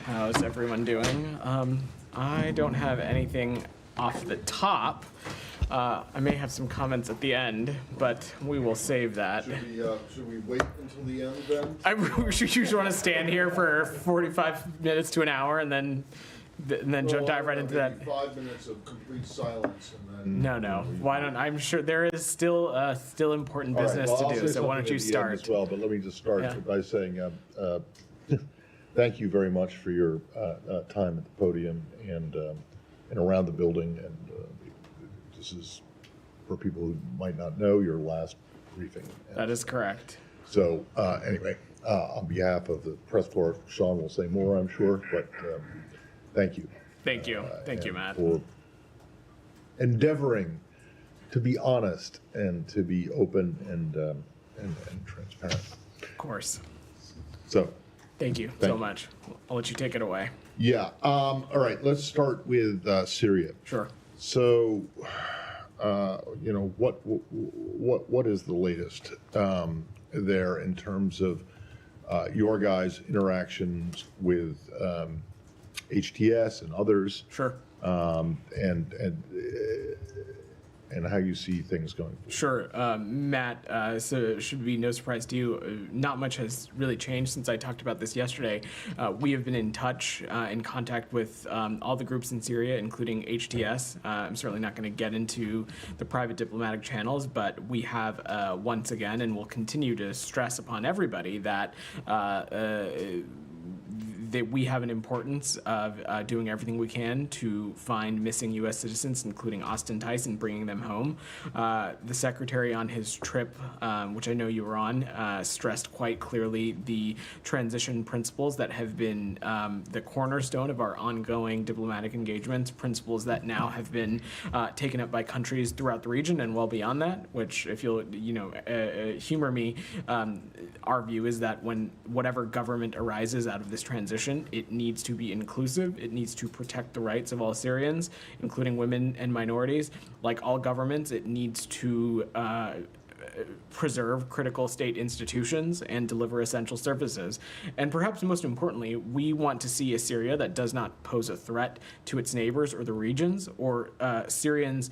How's everyone doing? I don't have anything off the top. I may have some comments at the end, but we will save that. Should we wait until the end then? You want to stand here for 45 minutes to an hour and then dive right into that? 5 minutes of complete silence and then. No. Why don't? I'm sure there is still important business All right, well, to I'll do. say So why something don't you at the end start? as well, but let me just start Yeah. by saying thank you very much for your time at the podium and around the building. And this is, for people who might not know, your last briefing. That is correct. So anyway, on behalf of the press corps, Sean will say more, I'm sure, but thank you. Thank you, Matt. For endeavoring to be honest and to be open and transparent. Of course. So. Thank you so much. I'll let you take it away. Yeah. All right. Let's start with Syria. Sure. So, what is the latest there in terms of your guys' interactions with HTS and others? Sure. And how you see things going forward. Sure. Matt, so it should be no surprise to you, not much has really changed since I talked about this yesterday. We have been in touch, in contact with all the groups in Syria, including HTS. I'm certainly not going to get into the private diplomatic channels, but we have once again, and will continue to stress upon everybody that that we have an importance of doing everything we can to find missing U.S. citizens, including Austin Tice, and bringing them home. The Secretary on his trip, which I know you were on, stressed quite clearly the transition principles that have been the cornerstone of our ongoing diplomatic engagements, principles that now have been taken up by countries throughout the region and well beyond that, which, if you'll humor me, our view is that when whatever government arises out of this transition, it needs to be inclusive. It needs to protect the rights of all Syrians, including women and minorities. Like all governments, it needs to preserve critical state institutions and deliver essential services. And perhaps most importantly, we want to see a Syria that does not pose a threat to its neighbors or the regions, or Syrians,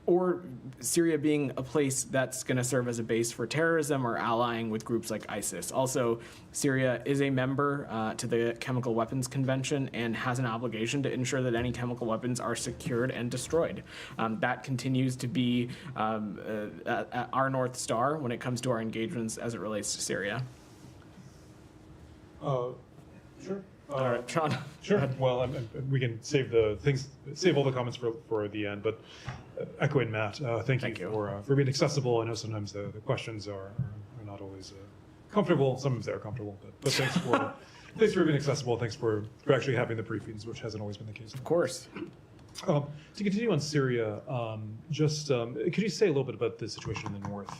or Syria being a place that's going to serve as a base for terrorism or allying with groups like ISIS. Also, Syria is a member to the Chemical Weapons Convention and has an obligation to ensure that any chemical weapons are secured and destroyed. That continues to be our North Star when it comes to our engagements as it relates to Syria. Sure. All right, Sean. Sure. Well, we can save all the comments for the end. But echoing Matt, thank you for being accessible. I know sometimes the questions are not always comfortable. Sometimes they're comfortable, but thanks for being accessible. Thanks for actually having the briefings, which hasn't always been the case. Of course. To continue on Syria, could you say a little bit about the situation in the north?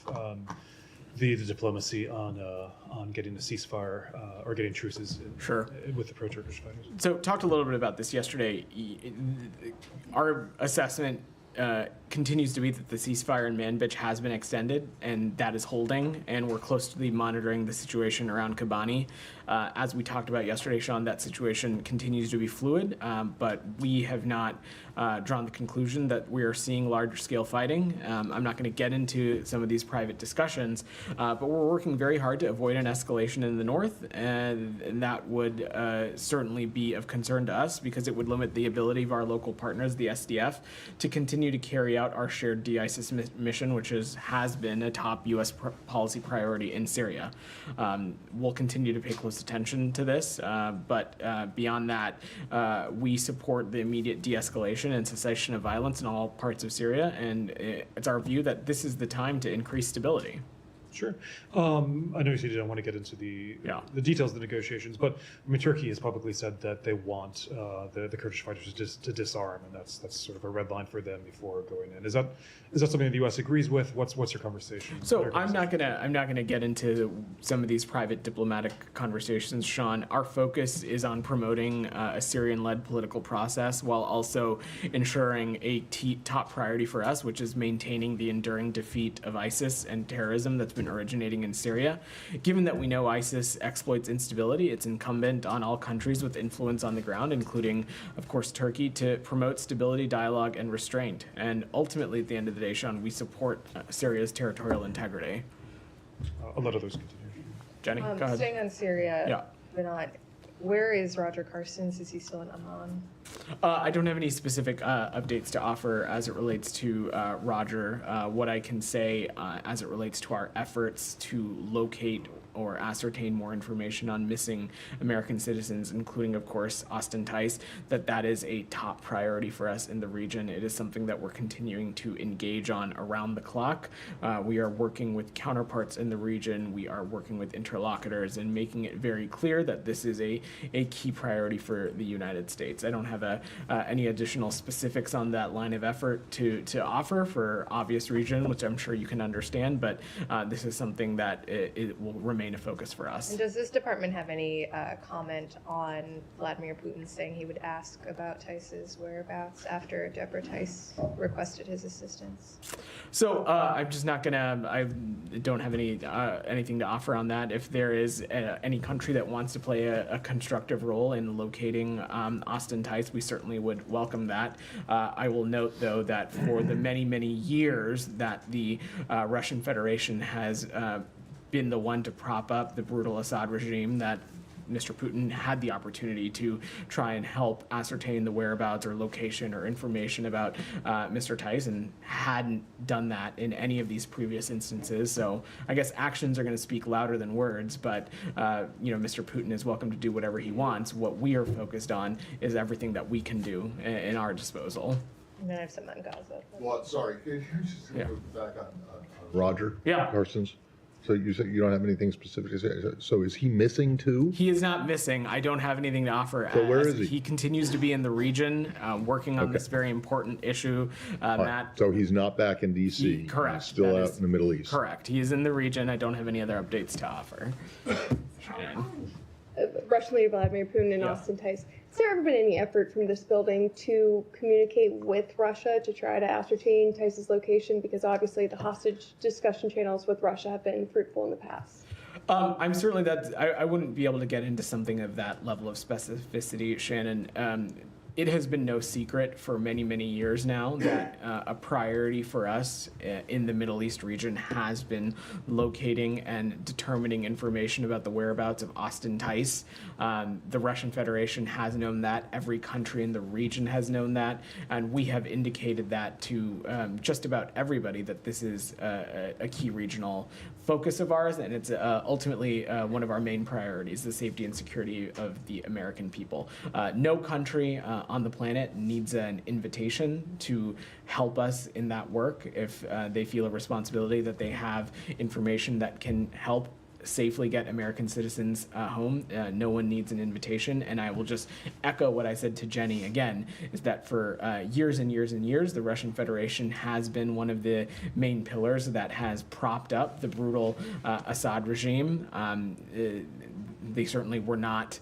The diplomacy on getting a ceasefire or getting truces with the pro-Turkish fighters. So talked a little bit about this yesterday. Our assessment continues to be that the ceasefire in Manbij has been extended, and that is holding, and we're closely monitoring the situation around Kobani. As we talked about yesterday, Sean, that situation continues to be fluid, but we have not drawn the conclusion that we are seeing larger-scale fighting. I'm not going to get into some of these private discussions, but we're working very hard to avoid an escalation in the north, and that would certainly be of concern to us because it would limit the ability of our local partners, the SDF, to continue to carry out our shared de-ISIS mission, which has been a top U.S. policy priority in Syria. We'll continue to pay close attention to this, but beyond that, we support the immediate de-escalation and cessation of violence in all parts of Syria, and it's our view that this is the time to increase stability. Sure. I know you said you don't want to get into the details of the negotiations, but I mean, Turkey has publicly said that they want the Kurdish fighters to disarm, and that's sort of a red line for them before going in. Is that something the U.S. agrees with? What's your conversation? So I'm not gonna get into some of these private diplomatic conversations, Sean. Our focus is on promoting a Syrian-led political process while also ensuring a top priority for us, which is maintaining the enduring defeat of ISIS and terrorism that's been isn't originating in Syria. Given that we know ISIS exploits instability, it's incumbent on all countries with influence on the ground, including, of course, Turkey, to promote stability, dialogue, and restraint. And ultimately, at the end of the day, Sean, we support Syria's territorial integrity. I'll let others continue. Jenny, go ahead. Staying on Syria, Yeah. Vedant, where is Roger Carstens? Is he still in Amman? I don't have any specific updates to offer as it relates to Roger. What I can say as it relates to our efforts to locate or ascertain more information on missing American citizens, including, of course, Austin Tice, that is a top priority for us in the region. It is something that we're continuing to engage on around the clock. We are working with counterparts in the region. We are working with interlocutors and making it very clear that this is a key priority for the United States. I don't have any additional specifics on that line of effort to offer for obvious reason, which I'm sure you can understand, but this is something that it will remain a focus for us. And does this department have any comment on Vladimir Putin saying he would ask about Tice's whereabouts after Deborah Tice requested his assistance? So I'm just not gonna. I don't have anything to offer on that. If there is any country that wants to play a constructive role in locating Austin Tice, we certainly would welcome that. I will note, though, that for the many years that the Russian Federation has been the one to prop up the brutal Assad regime, that Mr. Putin had the opportunity to try and help ascertain the whereabouts or location or information about Mr. Tice, and hadn't done that in any of these previous instances. So I guess actions are going to speak louder than words, but Mr. Putin is welcome to do whatever he wants. What we are focused on is everything that we can do in our disposal. And then I have some on Gaza. Well, sorry, could you just Yeah. move back on? Roger? Yeah. Carstens? So you said you don't have anything specific to say? So is he missing too? He is not missing. I don't have anything to offer. So where as is he? He continues to be in the region, working on Okay. this very important issue. All right, Matt, so he's not back in DC? correct. He's still That out is in the Middle East? correct. He is in the region. I don't have any other updates to offer. Shannon. Russian leader Vladimir Putin and Yeah. Austin Tice. Has there ever been any effort from this building to communicate with Russia to try to ascertain Tice's location? Because obviously the hostage discussion channels with Russia have been fruitful in the past. I'm certainly I wouldn't be able to get into something of that level of specificity, Shannon. It has been no secret for many years now that a priority for us in the Middle East region has been locating and determining information about the whereabouts of Austin Tice. The Russian Federation has known that. Every country in the region has known that. And we have indicated that to just about everybody, that this is a key regional focus of ours, and it's ultimately one of our main priorities, the safety and security of the American people. No country on the planet needs an invitation to help us in that work if they feel a responsibility that they have information that can help safely get American citizens home. No one needs an invitation. And I will just echo what I said to Jenny again, is that for years and years, the Russian Federation has been one of the main pillars that has propped up the brutal Assad regime. They certainly were not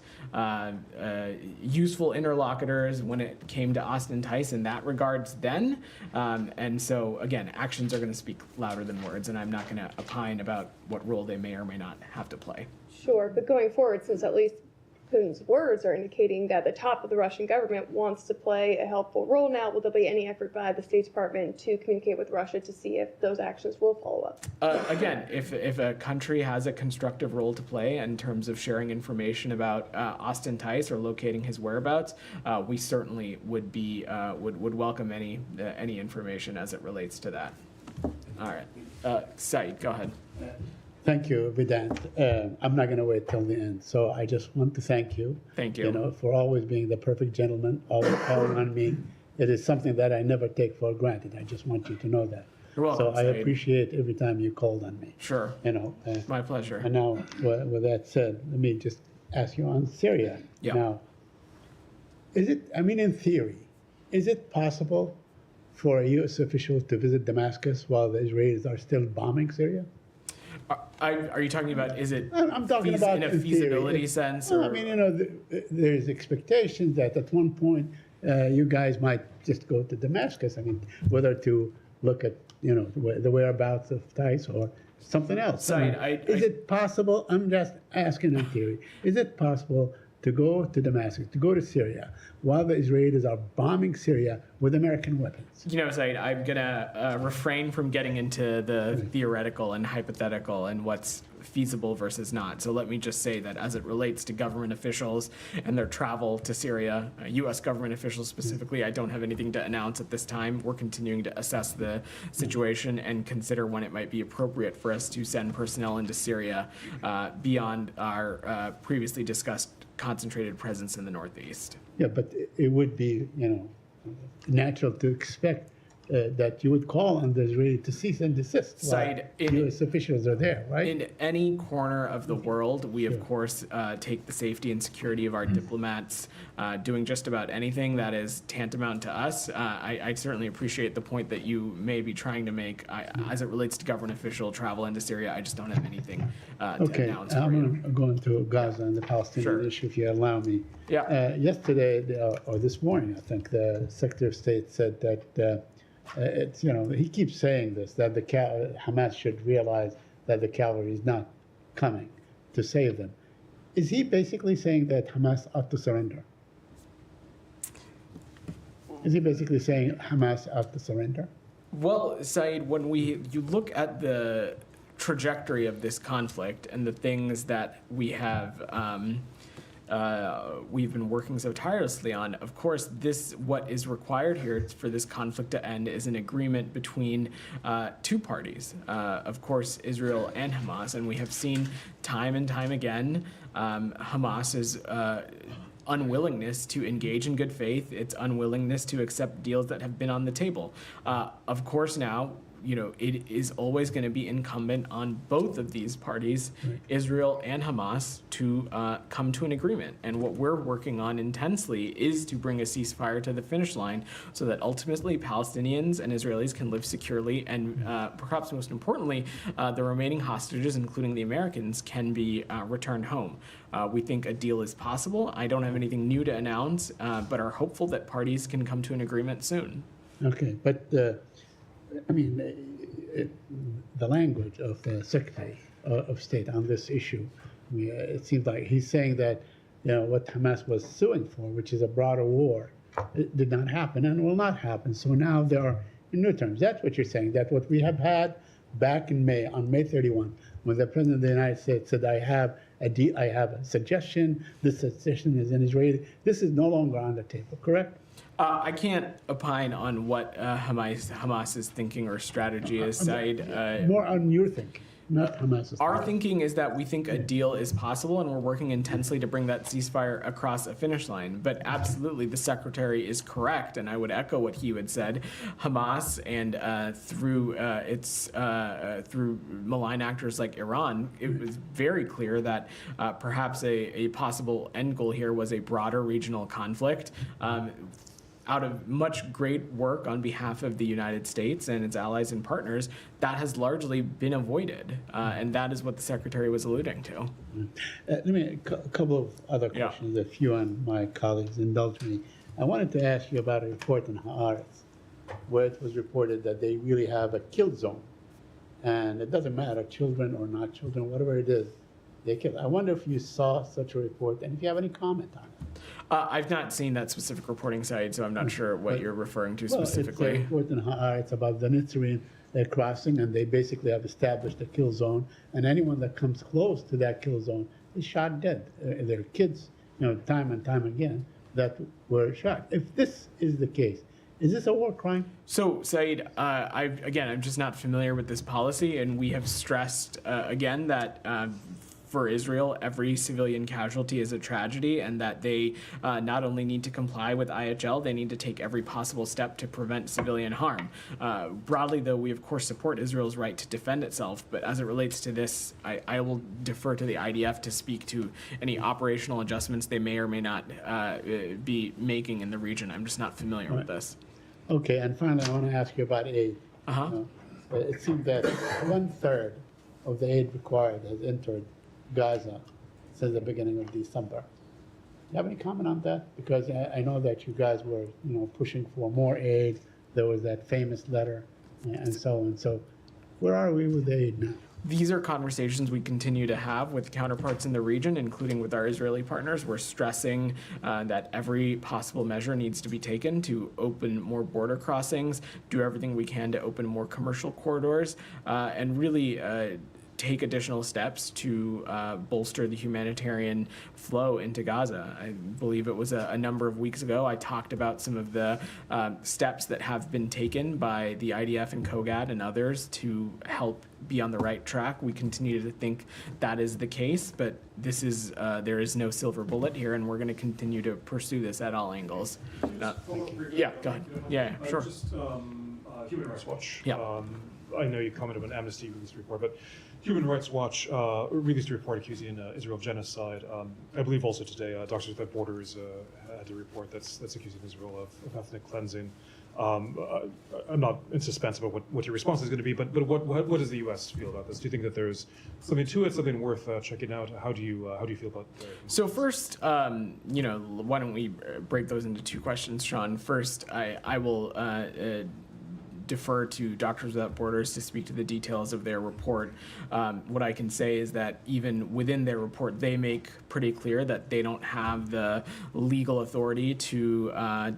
useful interlocutors when it came to Austin Tice in that regards then. And so, again, actions are going to speak louder than words, and I'm not going to opine about what role they may or may not have to play. Sure, but going forward, since at least Putin's words are indicating that the top of the Russian government wants to play a helpful role now, will there be any effort by the State Department to communicate with Russia to see if those actions will follow up? Again, if a country has a constructive role to play in terms of sharing information about Austin Tice or locating his whereabouts, we certainly would would welcome any information as it relates to that. All right, Said, go ahead. Thank you, Vedant. I'm not going to wait till the end, so I just want to thank you. Thank you. You know, for always being the perfect gentleman, always calling on me. It is something that I never take for granted. I just want you to know that. You're welcome, So I Said. appreciate every time you called on me. Sure. You know. My pleasure. And now, with that said, let me just ask you on Syria. Yeah. Now, in theory, is it possible for a U.S. official to visit Damascus while the Israelis are still bombing Syria? Are you talking about, is it I'm talking about in a in feasibility theory. sense? Well, Or? I mean, there's expectations that at one point you guys might just go to Damascus. I mean, whether to look at, the whereabouts of Tice or something else. Said, Is it possible, I'm just asking in theory, is it possible to go to Damascus, to go to Syria, while the Israelis are bombing Syria with American weapons? You know, Said, I'm going to refrain from getting into the theoretical and hypothetical and what's feasible versus not. So let me just say that as it relates to government officials and their travel to Syria, U.S. government officials specifically, I don't have anything to announce at this time. We're continuing to assess the situation and consider when it might be appropriate for us to send personnel into Syria beyond our previously discussed concentrated presence in the Northeast. Yeah, but it would be, natural to expect that you would call on the Israeli to cease and desist while U.S. officials are there, right? In any corner of the world, we of course take the safety and security of our diplomats doing just about anything that is tantamount to us. I certainly appreciate the point that you may be trying to make. As it relates to government official travel into Syria, I just don't have anything to Okay, announce for you. I'm going to Gaza and the Palestinian Sure. issue, if you allow me. Yeah. Yesterday, or this morning, I think, the Secretary of State said that it's, he keeps saying this, that Hamas should realize that the cavalry is not coming to save them. Is he basically saying that Hamas ought to surrender? Is he basically saying Hamas ought to surrender? Well, Said, when you look at the trajectory of this conflict and the things that we have we've been working so tirelessly on. Of course, what is required here for this conflict to end is an agreement between two parties, of course, Israel and Hamas. And we have seen time and time again Hamas's unwillingness to engage in good faith, its unwillingness to accept deals that have been on the table. Of course, now, it is always going to be incumbent on both of these parties, Israel and Hamas, to come to an agreement. And what we're working on intensely is to bring a ceasefire to the finish line so that ultimately Palestinians and Israelis can live securely and perhaps most importantly, the remaining hostages, including the Americans, can be returned home. We think a deal is possible. I don't have anything new to announce, but are hopeful that parties can come to an agreement soon. Okay, but the language of the Secretary of State on this issue, it seems like he's saying that, what Hamas was suing for, which is a broader war, it did not happen and will not happen. So now there are new terms. That's what you're saying, that what we have had back in May, on May 31, when the President of the United States said, I have a suggestion, this suggestion is an Israeli, this is no longer on the table, correct? I can't opine on what Hamas's thinking or strategy is, Said. More on your thinking, not Hamas's. Our thinking is that we think a deal is possible, and we're working intensely to bring that ceasefire across a finish line. But absolutely, the Secretary is correct, and I would echo what he had said. Hamas, and through malign actors like Iran, it was very clear that perhaps a possible end goal here was a broader regional conflict. Out of much great work on behalf of the United States and its allies and partners, that has largely been avoided. And that is what the Secretary was alluding to. Let me, a couple of other questions, if you and my colleagues indulge me. I wanted to ask you about a report in Haaretz, where it was reported that they really have a kill zone. And it doesn't matter, children or not children, whatever it is, they kill. I wonder if you saw such a report and if you have any comment on it. I've not seen that specific reporting site, so I'm not sure what you're referring to specifically. It's a report in Haaretz about the Nitzarine crossing, and they basically have established a kill zone, and anyone that comes close to that kill zone is shot dead. There are kids, time and time again, that were shot. If this is the case, is this a war crime? So, Said, I'm just not familiar with this policy, and we have stressed again that for Israel, every civilian casualty is a tragedy, and that they not only need to comply with IHL, they need to take every possible step to prevent civilian harm. Broadly, though, we of course support Israel's right to defend itself, but as it relates to this, I will defer to the IDF to speak to any operational adjustments they may or may not be making in the region. I'm just not familiar with this. Okay, and finally, I want to ask you about aid. It seems that 1/3 of the aid required has entered Gaza since the beginning of December. Do you have any comment on that? Because I know that you guys were, pushing for more aid. There was that famous letter and so on. So where are we with aid now? These are conversations we continue to have with counterparts in the region, including with our Israeli partners. We're stressing that every possible measure needs to be taken to open more border crossings, do everything we can to open more commercial corridors, and really take additional steps to bolster the humanitarian flow into Gaza. I believe it was a number of weeks ago I talked about some of the steps that have been taken by the IDF and COGAD and others to help be on the right track. We continue to think that is the case, but this is there is no silver bullet here, and we're going to continue to pursue this at all angles. Yeah, go ahead. Yeah, sure. Just Human Rights Watch. Yeah. I know you commented on Amnesty released a report, but Human Rights Watch released a report accusing Israel of genocide. I believe also today Doctors Without Borders had a report that's accusing Israel of ethnic cleansing. I'm not in suspense about what your response is going to be, but what does the U.S. feel about this? Do you think that there's something to it, something worth checking out? How do you feel about? So first, why don't we break those into two questions, Sean? First, I will defer to Doctors Without Borders to speak to the details of their report. What I can say is that even within their report, they make pretty clear that they don't have the legal authority to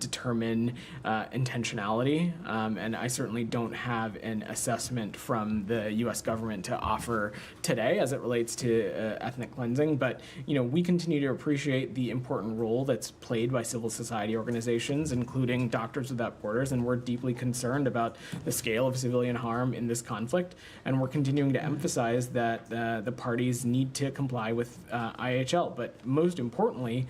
determine intentionality, and I certainly don't have an assessment from the U.S. government to offer today as it relates to ethnic cleansing. But we continue to appreciate the important role that's played by civil society organizations, including Doctors Without Borders, and we're deeply concerned about the scale of civilian harm in this conflict, and we're continuing to emphasize that the parties need to comply with IHL. But most importantly,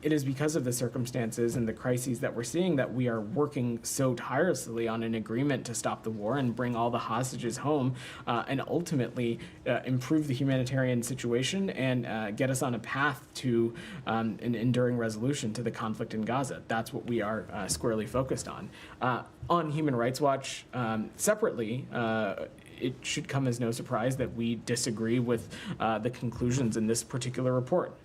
it is because of the circumstances and the crises that we're seeing that we are working so tirelessly on an agreement to stop the war and bring all the hostages home, and ultimately improve the humanitarian situation and get us on a path to an enduring resolution to the conflict in Gaza. That's what we are squarely focused on. On Human Rights Watch, separately, it should come as no surprise that we disagree with the conclusions in this particular report.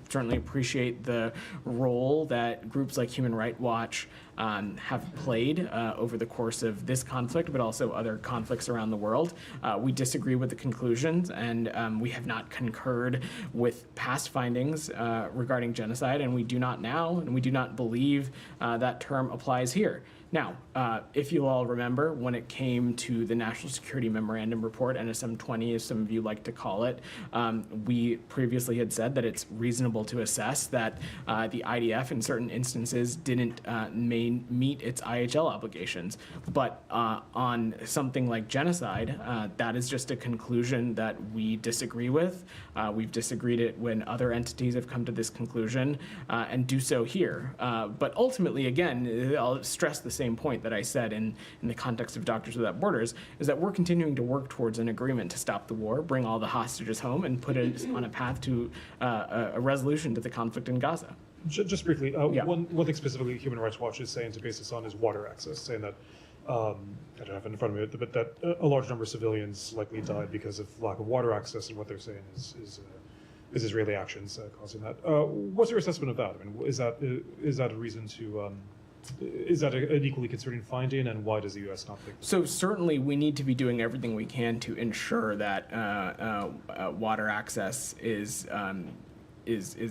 Certainly appreciate the role that groups like Human Rights Watch have played over the course of this conflict, but also other conflicts around the world. We disagree with the conclusions, and we have not concurred with past findings regarding genocide, and we do not now, and we do not believe that term applies here. Now, if you all remember, when it came to the National Security Memorandum Report, NSM 20, as some of you like to call it, we previously had said that it's reasonable to assess that the IDF in certain instances didn't meet its IHL obligations. But on something like genocide, that is just a conclusion that we disagree with. We've disagreed it when other entities have come to this conclusion, and do so here. But ultimately, again, I'll stress the same point that I said in the context of Doctors Without Borders, is that we're continuing to work towards an agreement to stop the war, bring all the hostages home, and put it on a path to a resolution to the conflict in Gaza. Just briefly, Yeah. one thing specifically Human Rights Watch is saying to base this on is water access, saying that, I don't have it in front of me, but that a large number of civilians likely died because of lack of water access, and what they're saying is Israeli actions causing that. What's your assessment of that? I mean, is that a reason to... is that an equally concerning finding, and why does the U.S. not think? So certainly we need to be doing everything we can to ensure that water access is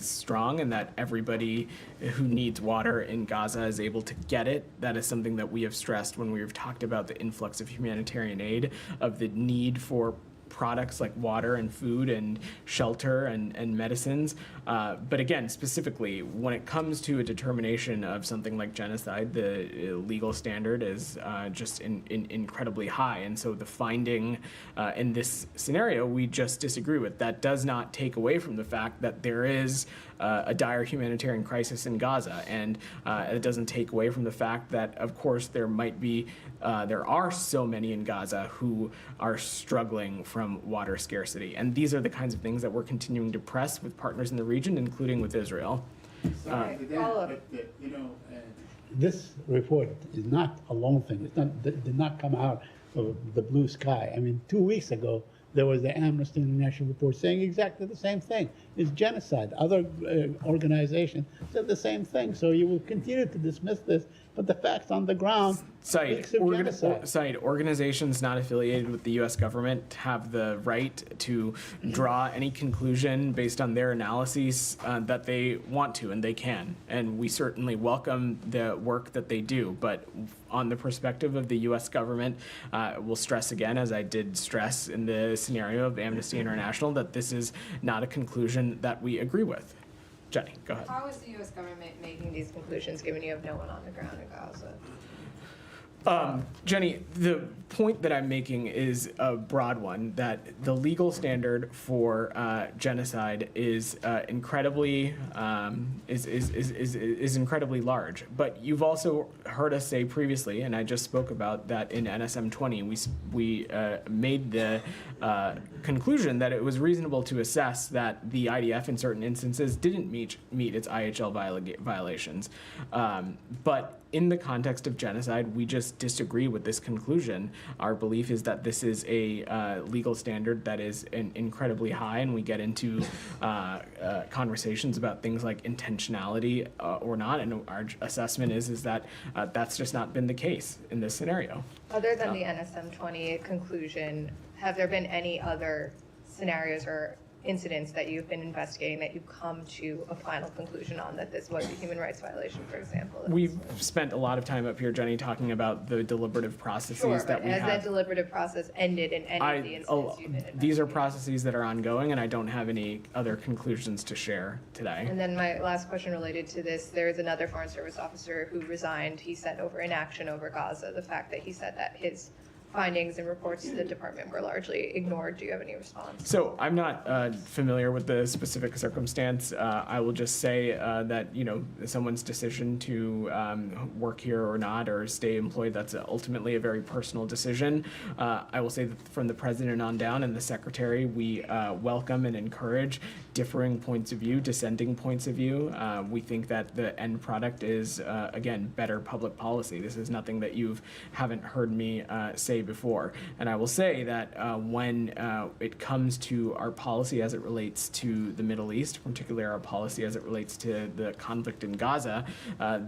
strong, and that everybody who needs water in Gaza is able to get it. That is something that we have stressed when we've talked about the influx of humanitarian aid, of the need for products like water and food and shelter and medicines. But again, specifically, when it comes to a determination of something like genocide, the legal standard is just incredibly high. And so the finding in this scenario, we just disagree with. That does not take away from the fact that there is a dire humanitarian crisis in Gaza. And it doesn't take away from the fact that, of course, there are so many in Gaza who are struggling from water scarcity. And these are the kinds of things that we're continuing to press with partners in the region, including with Israel. This report is not a lone thing. It did not come out of the blue sky. I mean, 2 weeks ago, there was the Amnesty International report saying exactly the same thing. It's genocide. Other organizations said the same thing. So you will continue to dismiss this but the facts on the ground speaks of genocide. Organizations not affiliated with the U.S. government have the right to draw any conclusion based on their analyses that they want to, and they can. And we certainly welcome the work that they do. But on the perspective of the U.S. government, we'll stress again, as I did stress in the scenario of Amnesty International, that this is not a conclusion that we agree with. Jenny, go ahead. How is the U.S. government making these conclusions, given you have no one on the ground in Gaza? Jenny, the point that I'm making is a broad one, that the legal standard for genocide is incredibly incredibly large. But you've also heard us say previously, and I just spoke about that in NSM 20, we made the conclusion that it was reasonable to assess that the IDF in certain instances didn't meet its IHL violations. But in the context of genocide, we just disagree with this conclusion. Our belief is that this is a legal standard that is incredibly high, and we get into conversations about things like intentionality or not, and our assessment is that that's just not been the case in this scenario. Other than the NSM 20 conclusion, have there been any other scenarios or incidents that you've been investigating that you've come to a final conclusion on that this was a human rights violation, for example? We've spent a lot of time up here, Jenny, talking about the deliberative processes that we have. Has that deliberative process ended in any of the incidents you've been investigating? These are processes that are ongoing, and I don't have any other conclusions to share today. And then my last question related to this, there is another Foreign Service officer who resigned. He said over inaction over Gaza, the fact that he said that his findings and reports to the department were largely ignored. Do you have any response? So I'm not familiar with the specific circumstance. I will just say that, someone's decision to work here or not or stay employed, that's ultimately a very personal decision. I will say that from the president on down and the secretary, we welcome and encourage differing points of view, dissenting points of view. We think that the end product is, again, better public policy. This is nothing that you haven't heard me say before. And I will say that when it comes to our policy as it relates to the Middle East, particularly our policy as it relates to the conflict in Gaza,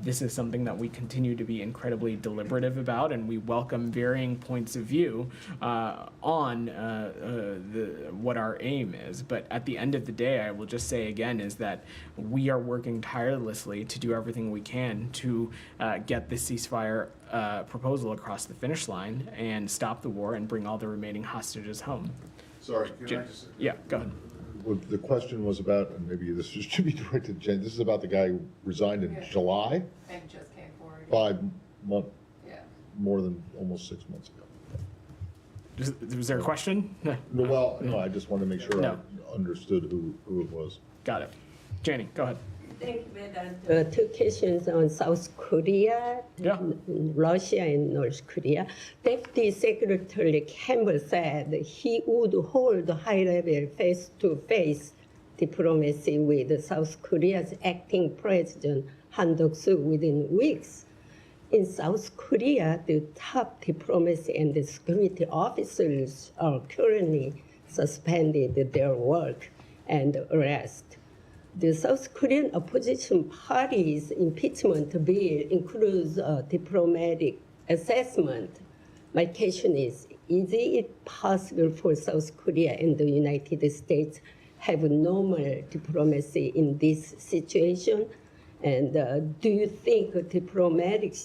this is something that we continue to be incredibly deliberative about, and we welcome varying points of view on what our aim is. But at the end of the day, I will just say again is that we are working tirelessly to do everything we can to get this ceasefire proposal across the finish line and stop the war and bring all the remaining hostages home. Sorry, can I just? Yeah, go ahead. Well, the question was about, and maybe this should be directed to Jen, this is about the guy who resigned in July? And just came forward. 5 months, Yeah. more than almost 6 months ago. Was there a question? Well, no, I just wanted to make sure No. I understood who it was. Got it. Janie, go ahead. Thank you, Vedant. Two questions on South Korea, Yeah. Russia, and North Korea. Deputy Secretary Campbell said he would hold high-level face-to-face diplomacy with South Korea's acting president Han Duck-soo within weeks. In South Korea, the top diplomacy and the security officers are currently suspended their work and arrested. The South Korean opposition party's impeachment bill includes a diplomatic assessment. My question is it possible for South Korea and the United States have normal diplomacy in this situation? And do you think a diplomatic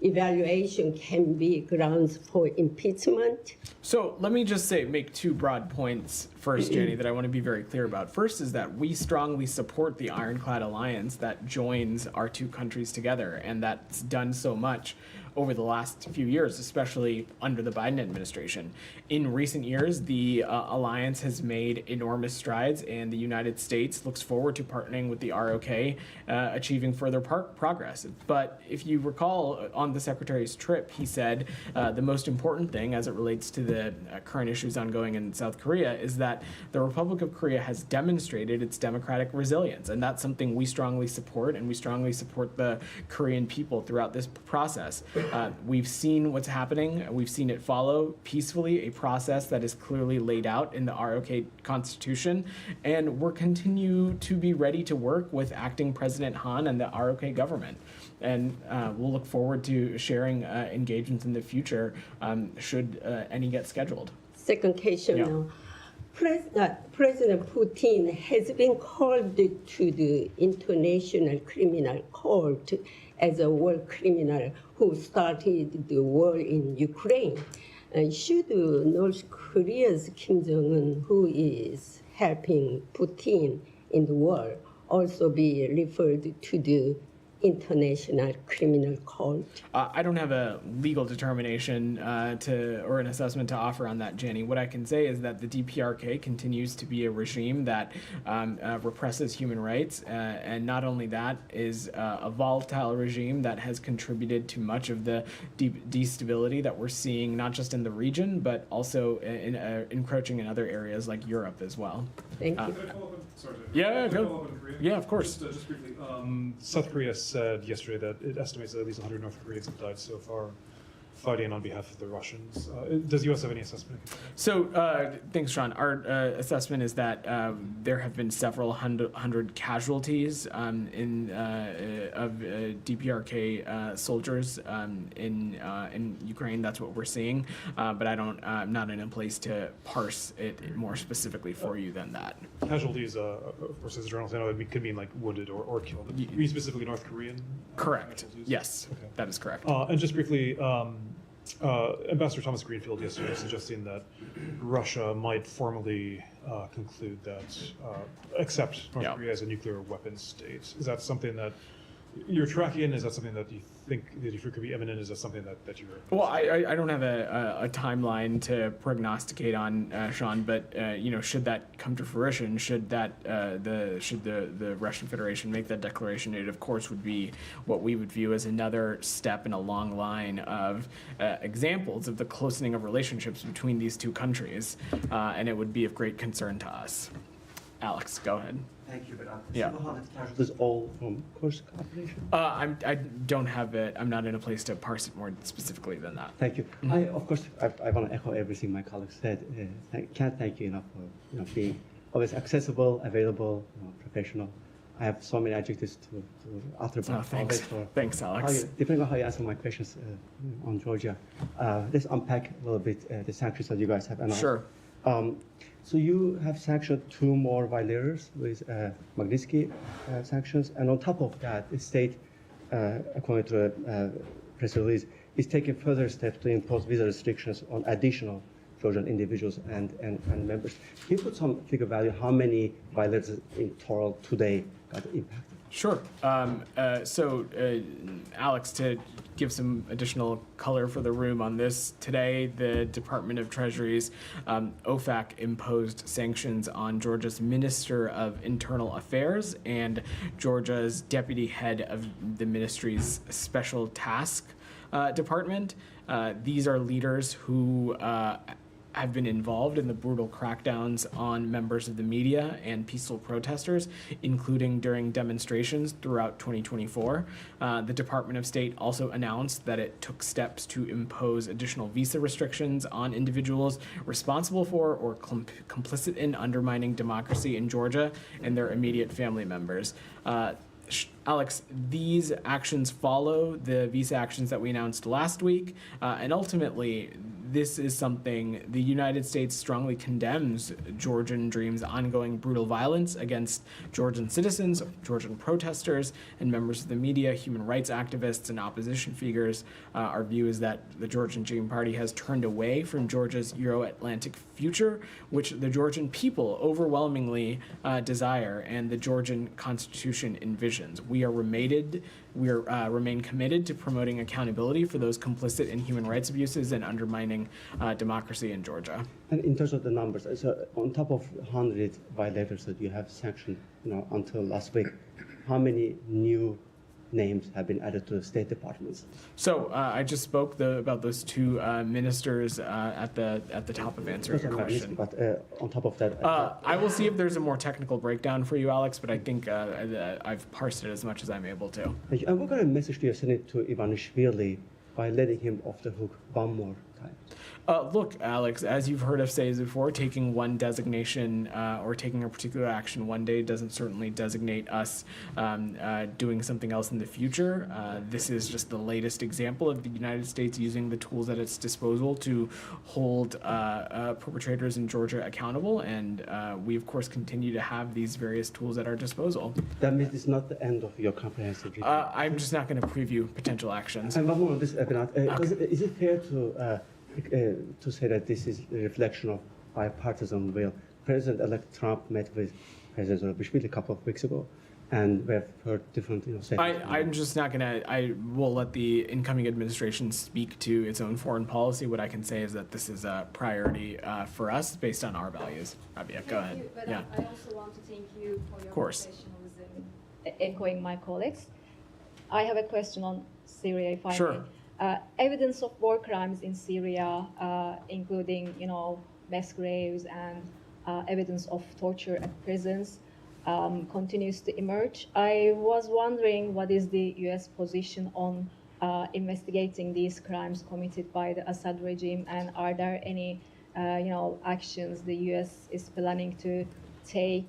evaluation can be grounds for impeachment? So let me just make two broad points first, Jenny, that I want to be very clear about. First is that we strongly support the Ironclad Alliance that joins our two countries together, and that's done so much over the last few years, especially under the Biden administration. In recent years, the alliance has made enormous strides, and the United States looks forward to partnering with the ROK, achieving further progress. But if you recall, on the Secretary's trip, he said the most important thing as it relates to the current issues ongoing in South Korea is that that the Republic of Korea has demonstrated its democratic resilience, and that's something we strongly support, and we strongly support the Korean people throughout this process. We've seen what's happening. We've seen it follow peacefully a process that is clearly laid out in the ROK Constitution, and we'll continue to be ready to work with acting President Han and the ROK government. And we'll look forward to sharing engagements in the future should any get scheduled. Second question Yeah. now. President Putin has been called to the International Criminal Court as a war criminal who started the war in Ukraine. Should North Korea's Kim Jong-un, who is helping Putin in the war, also be referred to the International Criminal Court? I don't have a legal determination or an assessment to offer on that, Jenny. What I can say is that the DPRK continues to be a regime that represses human rights, and not only that, is a volatile regime that has contributed to much of the destability that we're seeing, not just in the region, but also encroaching in other areas like Europe as well. Thank you. Could I follow up on- sorry, Yeah, could I go. follow up on Korea? Yeah, of course. Just briefly, South Korea said yesterday that it estimates that at least 100 North Koreans have died so far fighting on behalf of the Russians. Does the U.S. have any assessment? So, thanks, Sean. Our assessment is that there have been several hundred casualties of DPRK soldiers in Ukraine. That's what we're seeing, but I'm not in a place to parse it more specifically for you than that. Casualties, of course, as a journalist, I know it could mean like wounded or killed. But you mean specifically North Korean? Correct. casualties? Yes, Okay. that is correct. And just briefly, Ambassador Thomas Greenfield yesterday suggesting that Russia might formally conclude that accept North Yeah. Korea as a nuclear weapons state. Is that something that you're tracking? Is that something that you think that you could be imminent? Is that something that you're? Well, I don't have a timeline to prognosticate on, Sean, but should that come to fruition, should the Russian Federation make that declaration, it of course would be what we would view as another step in a long line of examples of the closening of relationships between these two countries, and it would be of great concern to us. Alex, go ahead. Thank you, Vedant. Yeah. Several hundred casualties all from Kursk operation? I don't have it. I'm not in a place to parse it more specifically than that. Thank you. I want to echo everything my colleagues said. Can't thank you enough for being always accessible, available, professional. I have so many adjectives to utter about Thanks. Thanks, Alex. depending on how you answer my questions on Georgia. Let's unpack a little bit the sanctions that you guys have announced. Sure. So you have sanctioned 2 more violators with Magnitsky sanctions, and on top of that, the state, according to a press release, is taking further steps to impose visa restrictions on additional Georgian individuals and members. Can you put some figure value how many violators in total today got impacted? Sure. Alex, to give some additional color for the room on this, today the Department of Treasury's OFAC imposed sanctions on Georgia's Minister of Internal Affairs and Georgia's deputy head of the ministry's special task department. These are leaders who have been involved in the brutal crackdowns on members of the media and peaceful protesters, including during demonstrations throughout 2024. The Department of State also announced that it took steps to impose additional visa restrictions on individuals responsible for or complicit in undermining democracy in Georgia and their immediate family members. Alex, these actions follow the visa actions that we announced last week, and ultimately, this is something the United States strongly condemns Georgian Dream's ongoing brutal violence against Georgian citizens, Georgian protesters, and members of the media, human rights activists, and opposition figures. Our view is that the Georgian Dream Party has turned away from Georgia's Euro-Atlantic future, which the Georgian people overwhelmingly desire and the Georgian Constitution envisions. We remain committed to promoting accountability for those complicit in human rights abuses and undermining democracy in Georgia. And in terms of the numbers, so on top of 100 violators that you have sanctioned, until last week, how many new names have been added to the State Department. So I just spoke about those two ministers at the top of answering your question. But on top of that, I will see if there's a more technical breakdown for you, Alex, but I think I've parsed it as much as I'm able to. and what kind of message do you send it to Ivanishvili by letting him off the hook one more time? Look, Alex, as you've heard us say before, taking one designation or taking a particular action one day doesn't certainly designate us doing something else in the future. This is just the latest example of the United States using the tools at its disposal to hold perpetrators in Georgia accountable, and we, of course, continue to have these various tools at our disposal. That means it's not the end of your comprehensive review. I'm just not going to preview potential actions. And one more on this, Vedant. Is it fair to say that this is a reflection of bipartisan will? President-elect Trump met with President Zorobishvili a couple of weeks ago, and we've heard different statements. I'm just not gonna. I will let the incoming administration speak to its own foreign policy. What I can say is that this is a priority for us based on our values. Rabia, go ahead. I also want to thank you for your course. professionalism, echoing my colleagues. I have a question on Syria, if I may. Sure. Evidence of war crimes in Syria, including, mass graves and evidence of torture at prisons, continues to emerge. I was wondering what is the U.S. position on investigating these crimes committed by the Assad regime, and are there any, actions the U.S. is planning to take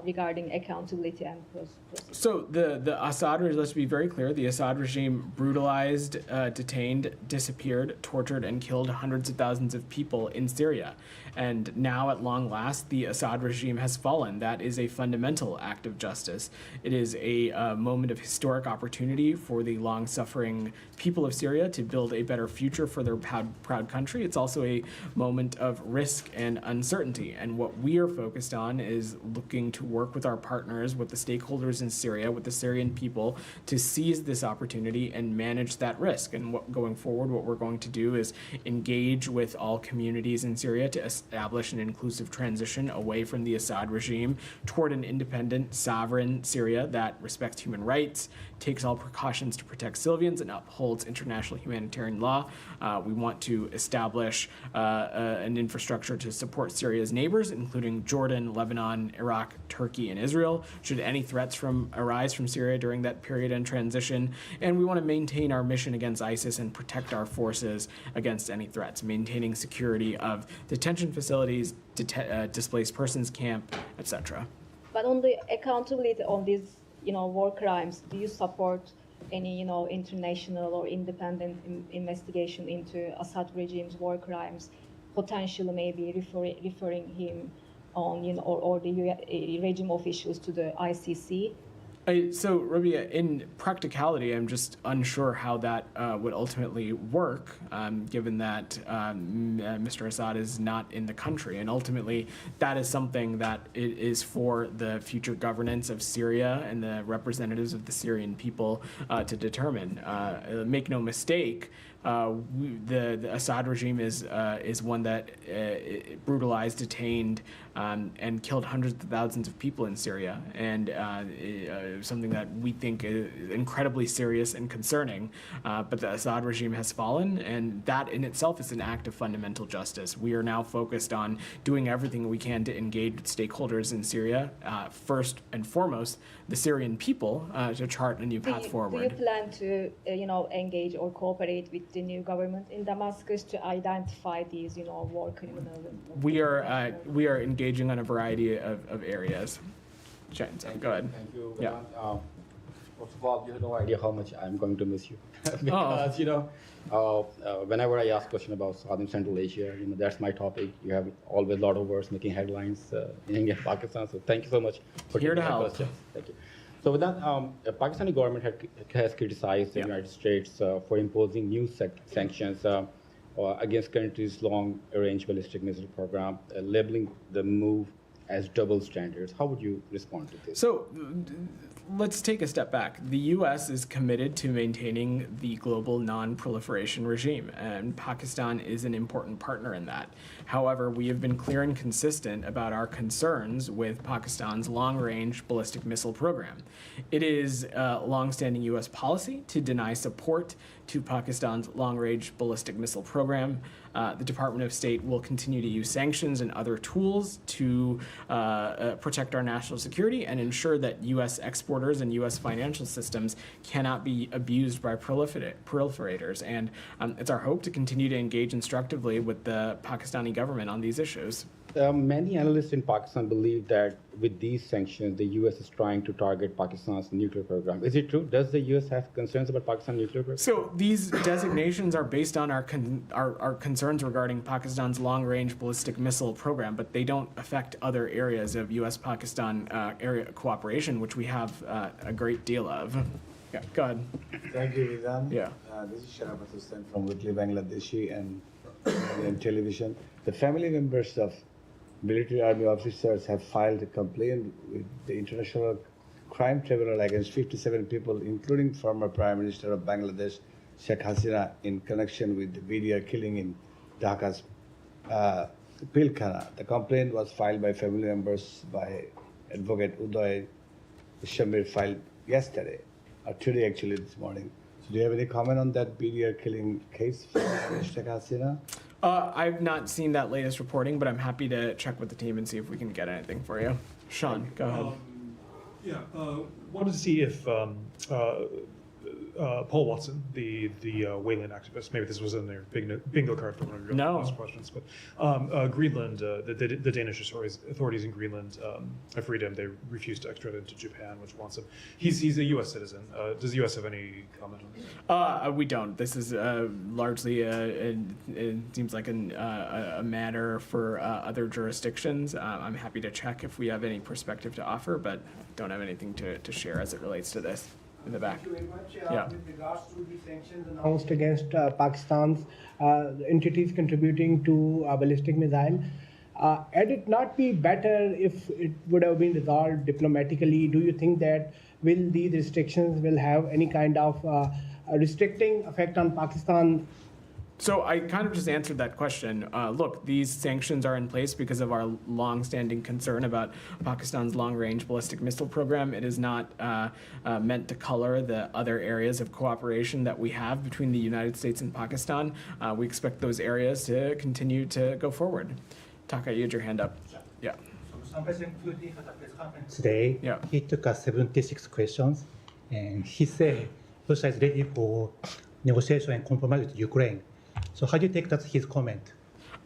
regarding accountability and process? So the Assad regime, let's be very clear, the Assad regime brutalized, detained, disappeared, tortured, and killed hundreds of thousands of people in Syria. And now, at long last, the Assad regime has fallen. That is a fundamental act of justice. It is a moment of historic opportunity for the long-suffering people of Syria to build a better future for their proud country. It's also a moment of risk and uncertainty. And what we are focused on is looking to work with our partners, with the stakeholders in Syria, with the Syrian people, to seize this opportunity and manage that risk. And going forward, what we're going to do is engage with all communities in Syria to establish an inclusive transition away from the Assad regime toward an independent, sovereign Syria that respects human rights, takes all precautions to protect civilians, and upholds international humanitarian law. We want to establish an infrastructure to support Syria's neighbors, including Jordan, Lebanon, Iraq, Turkey, and Israel, should any threats arise from Syria during that period and transition. And we want to maintain our mission against ISIS and protect our forces against any threats, maintaining security of detention facilities, displaced persons camp, etc. But on the accountability on these, war crimes, do you support any, international or independent investigation into Assad regime's war crimes, potentially maybe referring him on, or the regime officials to the ICC? So, Rabia, in practicality, I'm just unsure how that would ultimately work, given that Mr. Assad is not in the country. And ultimately, that is something that is for the future governance of Syria and the representatives of the Syrian people to determine. Make no mistake, the Assad regime is one that brutalized, detained, and killed hundreds of thousands of people in Syria, and something that we think is incredibly serious and concerning. But the Assad regime has fallen, and that in itself is an act of fundamental justice. We are now focused on doing everything we can to engage with stakeholders in Syria, first and foremost, the Syrian people, to chart a new path forward. Do you plan to, engage or cooperate with the new government in Damascus to identify these, war criminals? We are engaging on a variety of areas. Go ahead. Thank you. Yeah. First of all, you have no idea how much I'm going to miss you. Because, whenever I ask question about South and Central Asia, that's my topic. You have always a lot of words making headlines in India and Pakistan. So thank you so much for Here to taking my help. questions. Thank you. So with that, the Pakistani government has criticized the United States for imposing new sanctions against country's long-range ballistic missile program, labeling the move as double standards. How would you respond to this? So let's take a step back. The U.S. is committed to maintaining the global non-proliferation regime, and Pakistan is an important partner in that. However, we have been clear and consistent about our concerns with Pakistan's long-range ballistic missile program. It is a long-standing U.S. policy to deny support to Pakistan's long-range ballistic missile program. The Department of State will continue to use sanctions and other tools to protect our national security and ensure that U.S. exporters and U.S. financial systems cannot be abused by proliferators. And it's our hope to continue to engage instructively with the Pakistani government on these issues. Many analysts in Pakistan believe that with these sanctions, the U.S. is trying to target Pakistan's nuclear program. Is it true? Does the U.S. have concerns about Pakistan's nuclear program? So these designations are based on our concerns regarding Pakistan's long-range ballistic missile program, but they don't affect other areas of U.S.-Pakistan area cooperation, which we have a great deal of. Yeah, go ahead. Thank you, Vedant. Yeah. This is Sharaf Hussain from Weekly Bangladeshi and television. The family members of military army officers have filed a complaint with the International Crime Tribunal against 57 people, including former Prime Minister of Bangladesh, Sheikh Hasina, in connection with the BDR killing in Dhaka's Pilkhana. The complaint was filed by family members by Advocate Uday Shamir, filed yesterday, or today actually, this morning. So do you have any comment on that BDR killing case for Sheikh Hasina? I've not seen that latest reporting, but I'm happy to check with the team and see if we can get anything for you. Sean, go ahead. Wanted to see if Paul Watson, the Wayland activist, maybe this was in their bingo card for one of your last questions, but Greenland, the Danish authorities in Greenland have freed him. They refused to extradite him to Japan, which wants him. He's a U.S. citizen. Does the U.S. have any comment on this? We don't. This is largely, it seems like a matter for other jurisdictions. I'm happy to check if we have any perspective to offer, but don't have anything to share as it relates to this. In the back. Thank you very much. Yeah. With regards to the sanctions announced against Pakistan's entities contributing to ballistic missile, had it not be better if it would have been resolved diplomatically? Do you think that these restrictions will have any kind of restricting effect on Pakistan? So I kind of just answered that question. Look, these sanctions are in place because of our long-standing concern about Pakistan's long-range ballistic missile program. It is not meant to color the other areas of cooperation that we have between the United States and Pakistan. We expect those areas to continue to go forward. Taka, you had your hand up. Yeah. Today, he took 76 questions, and he said Russia is ready for negotiation and compromise with Ukraine. So how do you take that his comment?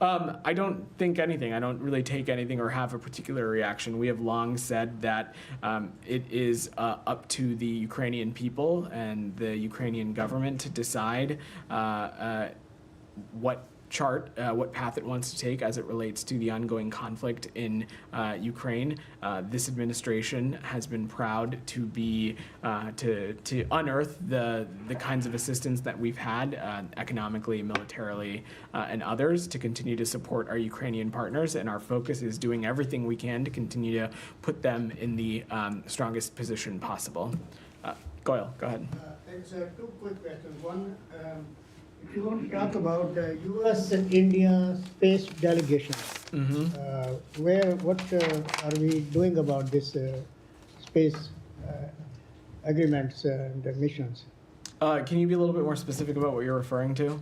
I don't think anything. I don't really take anything or have a particular reaction. We have long said that it is up to the Ukrainian people and the Ukrainian government to decide what path it wants to take as it relates to the ongoing conflict in Ukraine. This administration has been proud to be to unearth the kinds of assistance that we've had economically, militarily, and others to continue to support our Ukrainian partners. And our focus is doing everything we can to continue to put them in the strongest position possible. Goyle, go ahead. Thanks. Two quick questions. One, if you want to talk about the U.S. and India space delegation, what are we doing about this space agreements and missions? Can you be a little bit more specific about what you're referring to?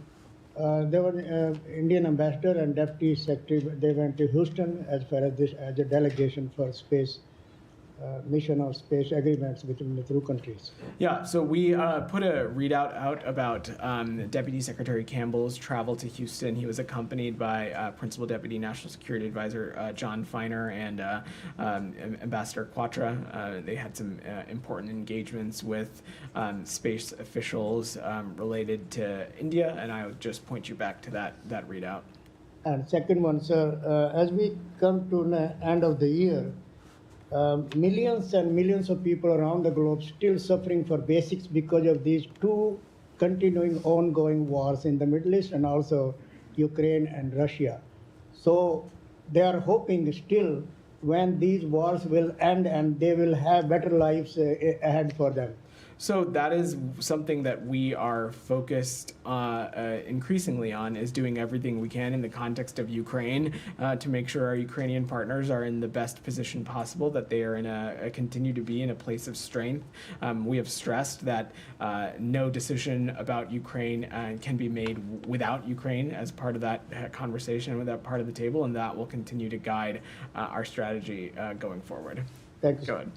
There was an Indian ambassador and deputy secretary. They went to Houston as far as this as a delegation for space mission or space agreements between the two countries. Yeah, so we put a readout out about Deputy Secretary Campbell's travel to Houston. He was accompanied by Principal Deputy National Security Advisor John Feiner and Ambassador Quatra. They had some important engagements with space officials related to India, and I would just point you back to that readout. And second one, sir, as we come to the end of the year, millions and millions of people around the globe still suffering for basics because of these two continuing ongoing wars in the Middle East and also Ukraine and Russia. So they are hoping still when these wars will end and they will have better lives ahead for them? So that is something that we are focused increasingly on, is doing everything we can in the context of Ukraine to make sure our Ukrainian partners are in the best position possible, that they are continue to be in a place of strength. We have stressed that no decision about Ukraine can be made without Ukraine as part of that conversation, with that part of the table, and that will continue to guide our strategy going forward. Thank you. Go ahead.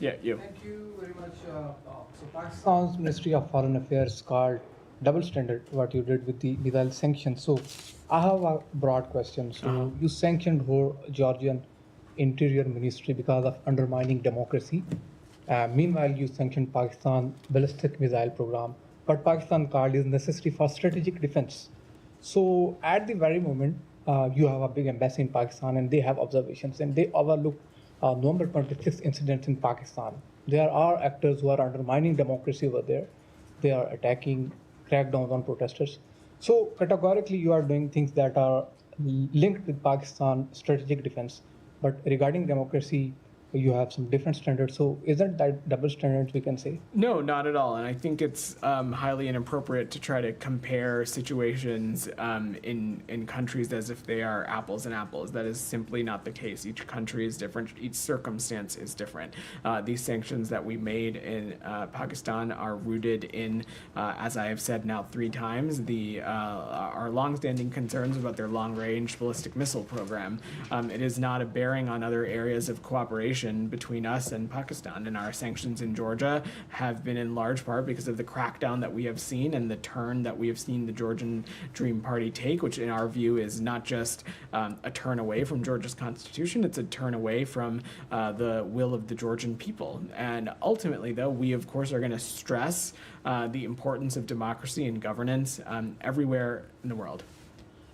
Yeah, you. Thank you very much. So Pakistan's Ministry of Foreign Affairs called double standard what you did with the missile sanctions. So I have a broad question. So you sanctioned whole Georgian Interior Ministry because of undermining democracy. Meanwhile, you sanctioned Pakistan ballistic missile program, but Pakistan called is necessary for strategic defense. So at the very moment, you have a big embassy in Pakistan and they have observations and they overlook November 26th incidents in Pakistan. There are actors who are undermining democracy over there. They are attacking, crackdowns on protesters. So categorically, you are doing things that are linked with Pakistan strategic defense. But regarding democracy, you have some different standards. So isn't that double standards, we can say? No, not at all. And I think it's highly inappropriate to try to compare situations in countries as if they are apples and apples. That is simply not the case. Each country is different. Each circumstance is different. These sanctions that we made in Pakistan are rooted in, as I have said now 3 times, our longstanding concerns about their long-range ballistic missile program. It is not a bearing on other areas of cooperation between us and Pakistan, and our sanctions in Georgia have been in large part because of the crackdown that we have seen and the turn that we have seen the Georgian Dream Party take, which in our view is not just a turn away from Georgia's constitution, it's a turn away from the will of the Georgian people. And ultimately, though, we of course are going to stress the importance of democracy and governance everywhere in the world.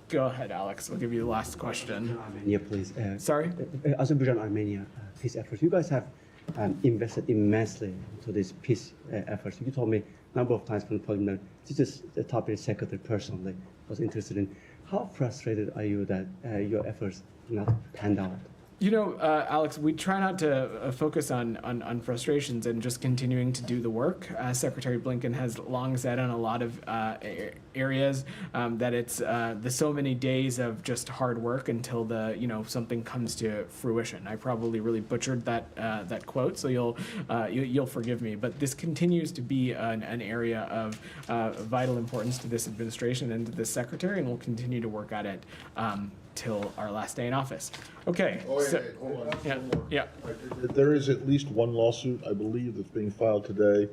Go ahead, Alex. I'll give you the last question. Armenia, please. Sorry? Azerbaijan, Armenia peace efforts. You guys have invested immensely into these peace efforts. You told me a number of times from the podium that this is the topic secretary personally was interested in. How frustrated are you that your efforts not panned out? You know, Alex, we try not to focus on frustrations and just continuing to do the work. Secretary Blinken has long said on a lot of areas that it's the so many days of just hard work until something comes to fruition. I probably really butchered that quote, so you'll forgive me. But this continues to be an area of vital importance to this administration and to this secretary, and we'll continue to work at it till our last day in office. Okay. Hold on. Yeah. There is at least one lawsuit, I believe, that's being filed today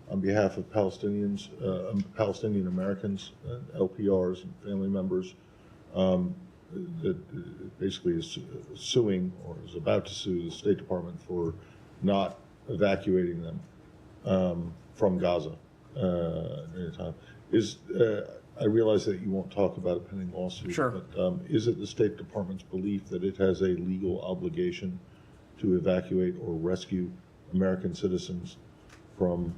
on behalf of Palestinians, Palestinian Americans, LPRs, and family members, that basically is suing or is about to sue the State Department for not evacuating them from Gaza at any time. I realize that you won't talk about a pending lawsuit, sure. But is it the State Department's belief that it has a legal obligation to evacuate or rescue American citizens from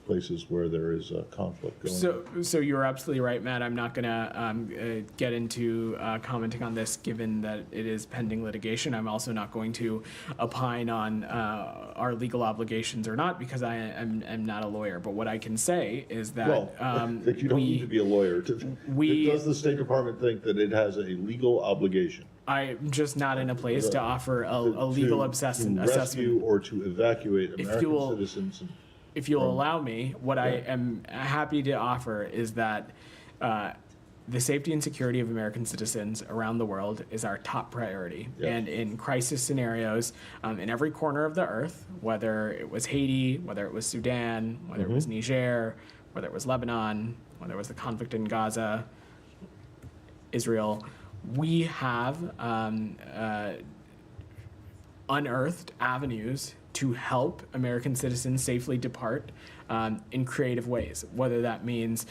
places where there is a conflict going on? So you're absolutely right, Matt. I'm not going to get into commenting on this, given that it is pending litigation. I'm also not going to opine on our legal obligations or not, because I am not a lawyer. But what I can say is that that you don't need to be a lawyer. Does the State Department think that it has a legal obligation? I'm just not in a place to offer a legal assessment. To rescue or to evacuate American citizens. If you'll allow me, what I am happy to offer is that the safety and security of American citizens around the world is our top priority. Yes. And in crisis scenarios, in every corner of the earth, whether it was Haiti, whether it was Sudan, whether it was Niger, whether it was Lebanon, whether it was the conflict in Gaza, Israel, we have unearthed avenues to help American citizens safely depart in creative ways, whether that means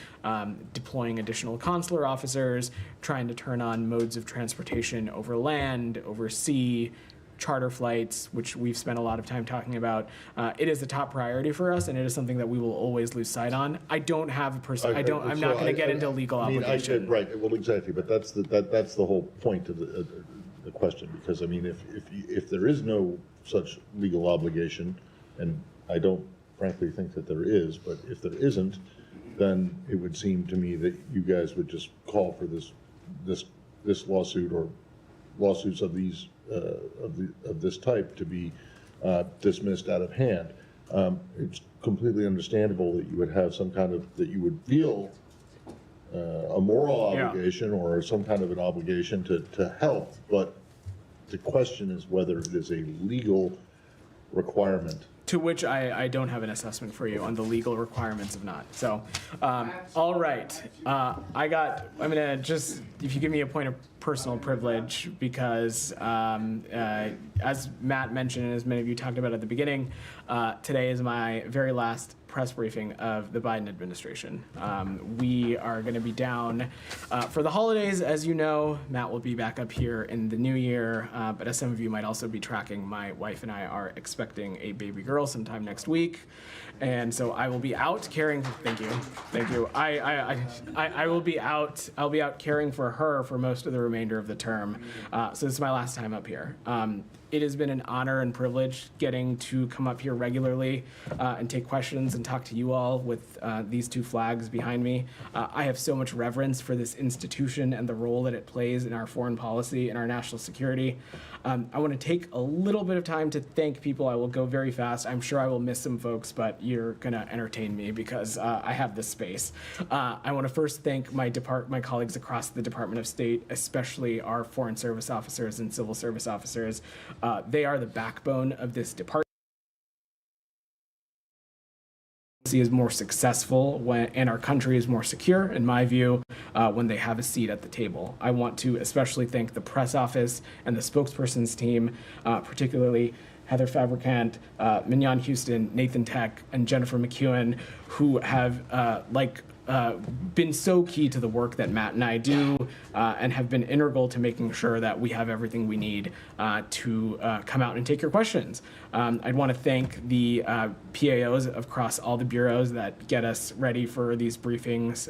deploying additional consular officers, trying to turn on modes of transportation over land, over sea, charter flights, which we've spent a lot of time talking about. It is a top priority for us, and it is something that we will always lose sight on. I don't have a person. I'm not going to get into legal obligation. Right. Well, exactly. But that's the whole point of the question, because I mean, if there is no such legal obligation, and I don't frankly think that there is, but if there isn't, then it would seem to me that you guys would just call for this lawsuit or lawsuits of these of this type to be dismissed out of hand. It's completely understandable that you would have some kind of, that you would feel a moral obligation or some kind of an obligation to help, but the question is whether it is a legal requirement. To which I don't have an assessment for you on the legal requirements of not. So, all right. I'm gonna just, if you give me a point of personal privilege, because as Matt mentioned, and as many of you talked about at the beginning, today is my very last press briefing of the Biden administration. We are going to be down for the holidays, as you know. Matt will be back up here in the new year, but as some of you might also be tracking, my wife and I are expecting a baby girl sometime next week, and so I will be out caring. Thank you. I will be out. I'll be out caring for her for most of the remainder of the term. So this is my last time up here. It has been an honor and privilege getting to come up here regularly and take questions and talk to you all with these two flags behind me. I have so much reverence for this institution and the role that it plays in our foreign policy and our national security. I want to take a little bit of time to thank people. I will go very fast. I'm sure I will miss some folks, but you're going to entertain me because I have this space. I want to first thank my colleagues across the Department of State, especially our Foreign Service officers and Civil Service officers. They are the backbone of this department. Is more successful and our country is more secure, in my view, when they have a seat at the table. I want to especially thank the press office and the spokesperson's team, particularly Heather Fabricant, Mignon Houston, Nathan Tech, and Jennifer McEwen, who have been so key to the work that Matt and I do, and have been integral to making sure that we have everything we need to come out and take your questions. I'd want to thank the PAOs across all the bureaus that get us ready for these briefings,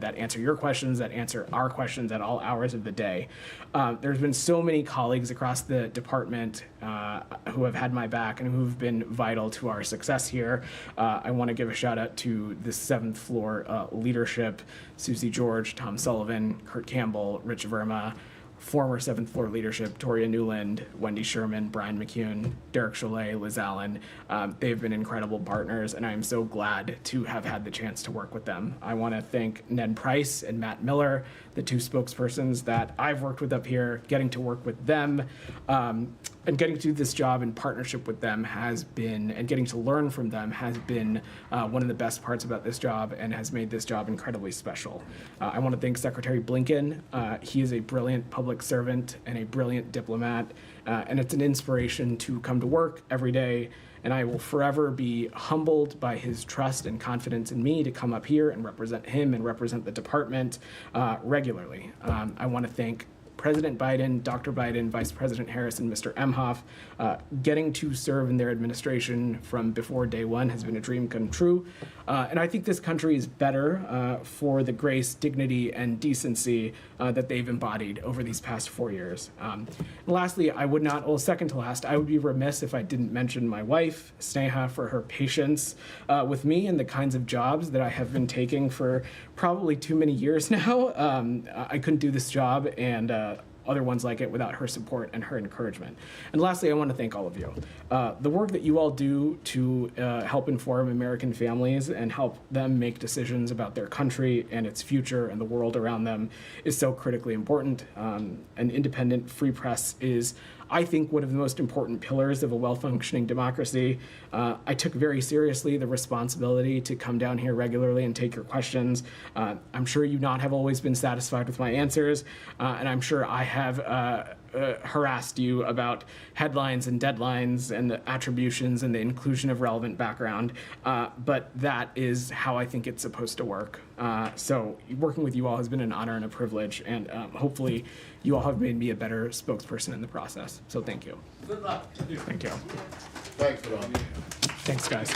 that answer your questions, that answer our questions at all hours of the day. There's been so many colleagues across the department who have had my back and who've been vital to our success here. I want to give a shout out to the 7th floor leadership, Susie George, Tom Sullivan, Kurt Campbell, Rich Verma, former 7th floor leadership, Toria Newland, Wendy Sherman, Brian McCune, Derek Cholet, Liz Allen. They've been incredible partners, and I'm so glad to have had the chance to work with them. I want to thank Ned Price and Matt Miller, the two spokespersons that I've worked with up here. Getting to work with them and getting to do this job in partnership with them has been, and getting to learn from them has been one of the best parts about this job and has made this job incredibly special. I want to thank Secretary Blinken. He is a brilliant public servant and a brilliant diplomat, and it's an inspiration to come to work every day. And I will forever be humbled by his trust and confidence in me to come up here and represent him and represent the department regularly. I want to thank President Biden, Dr. Biden, Vice President Harris, and Mr. Emhoff. Getting to serve in their administration from before day one has been a dream come true. And I think this country is better for the grace, dignity, and decency that they've embodied over these past 4 years. And lastly, second to last, I would be remiss if I didn't mention my wife, Sneha, for her patience with me and the kinds of jobs that I have been taking for probably too many years now. I couldn't do this job and other ones like it without her support and her encouragement. And lastly, I want to thank all of you. The work that you all do to help inform American families and help them make decisions about their country and its future and the world around them is so critically important. An independent, free press is, I think, one of the most important pillars of a well-functioning democracy. I took very seriously the responsibility to come down here regularly and take your questions. I'm sure you not have always been satisfied with my answers, and I'm sure I have harassed you about headlines and deadlines and the attributions and the inclusion of relevant background, but that is how I think it's supposed to work. So working with you all has been an honor and a privilege, and hopefully you all have made me a better spokesperson in the process. So thank you. Good luck. Thank you. Thanks, Vedant. Thanks, guys.